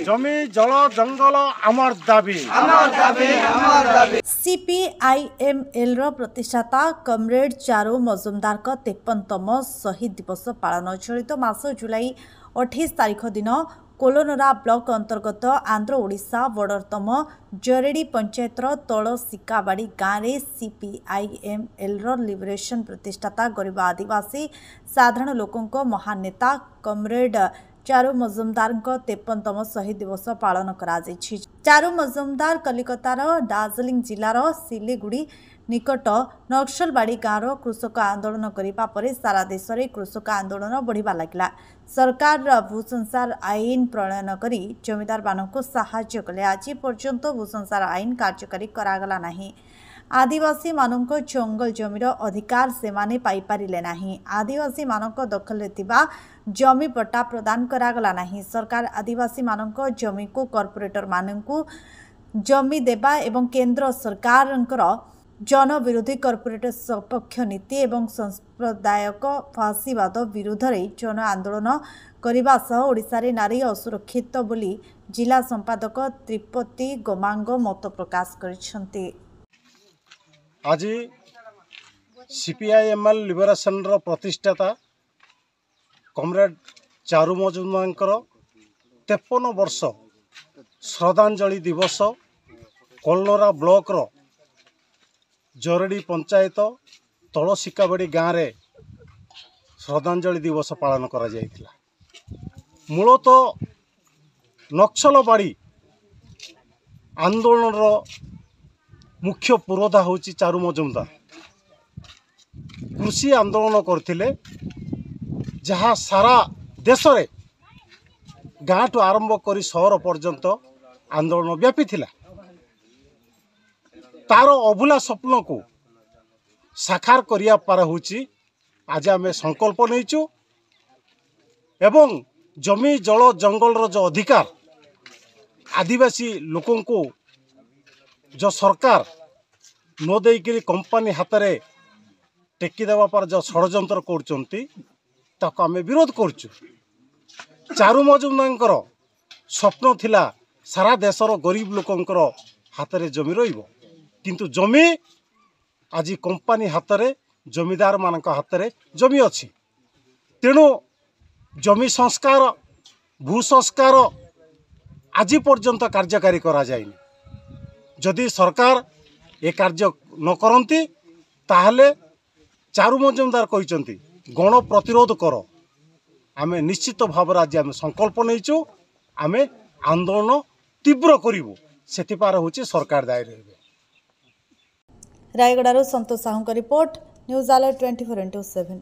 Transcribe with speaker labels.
Speaker 1: जमी जल जंगल आमर दाबी
Speaker 2: सीपीआईएमएल प्रतिष्ठाता कमरेड चारू मजुमदार 53तम शहीद दिवस पालन चलित मास जुलाई 28 तारिख दिन कोलोनरा ब्लॉक अंतर्गत आंध्र ओडिशा बॉर्डरतम जरेडी पंचायतर तल सिकाबाड़ी गाँव में सीपीआईएमएल लिबरेशन प्रतिष्ठाता गरीब आदिवासी साधारण लोकों महान नेता कमरेड चारू मजुमदार 53तम शहीद दिवस पालन करा जायछि। चारू मजुमदार कलिकतार दार्जिलिंग जिलार सिलीगुड़ी निकट नक्सलबाड़ी गाँव कृषक आंदोलन करिबा परे सारा देश में कृषक आंदोलन बढ़िबा लागला। सरकार भूसंसार आईन प्रणयन करी जमीदार मानक साहाय्य कले। आज पर्यंत भूसंसार आईन कार्यकारी करागला नाही। आदिवासी मानक जंगल जमीर अधिकार से माने पाई पारिले नाही। आदिवासी मानक दखल रे थिबा जमी पट्टा प्रदान करागला नाही। सरकार आदिवासी मानक जमी को कॉर्पोरेटर मानकु जमी देबा एवं केंद्र सरकारंकर जन विरोधी कॉर्पोरेट सपक्ष नीति एवं सांप्रदायिक फासीवाद विरुद्ध रे जन आंदोलन करने सह ओडिशा रे नारी असुरक्षित बोली जिला संपादक त्रिपति गोमांग मत प्रकाश करिसेंती।
Speaker 1: आज सीपीआईएमएल लिबरेशन प्रतिष्ठाता कमरेड चारू मजुमदार 53 वर्ष श्रद्धांजलि दिवस कोलोनरा ब्लॉक रो जरेडी पंचायत तल सिकाबाड़ी गाँव में श्रद्धांजलि दिवस पालन करा जायतिला। मूलतः नक्सलबाड़ी आंदोलन मुख्य पुरोधा होची चारू मजुमदार। कृषि आंदोलन करथिले जहाँ सारा देश रे गाँव ठू आरंभ करी शहर पर्यंत आंदोलन व्यापी थिला। तार अभुला स्वप्न को साकार करिया पार होची आज आम संकल्प नहींचु एवं जमी जल जंगल रो जो अधिकार आदिवासी लोकों को जो सरकार न देकरी कंपनी हाथ में टेकी देवा पर जो षड्यंत्र करके आम विरोध करचु। चारू मजुमदार स्वप्न थिला सारा देशर गरीब लोकंकर हाथ में जमी रहिबो, किंतु जमी आज कंपनी हाथ में जमीदार मान हाथ में जमी अच्छी। तेणु जमी संस्कार भू संस्कार आज पर्यंत कार्यकारी करा जायनि। जदि सरकार ए कार्य न करती ताहले चारू मजुमदार कहते गण प्रतिरोध कर। आम निश्चित भाव आज आम संकल्प नहींचु, आम आंदोलन तीव्र करूँ से हूँ सरकार दायी रहे।
Speaker 2: रायगड़ारू Santosh Sahu report news alert 24x7।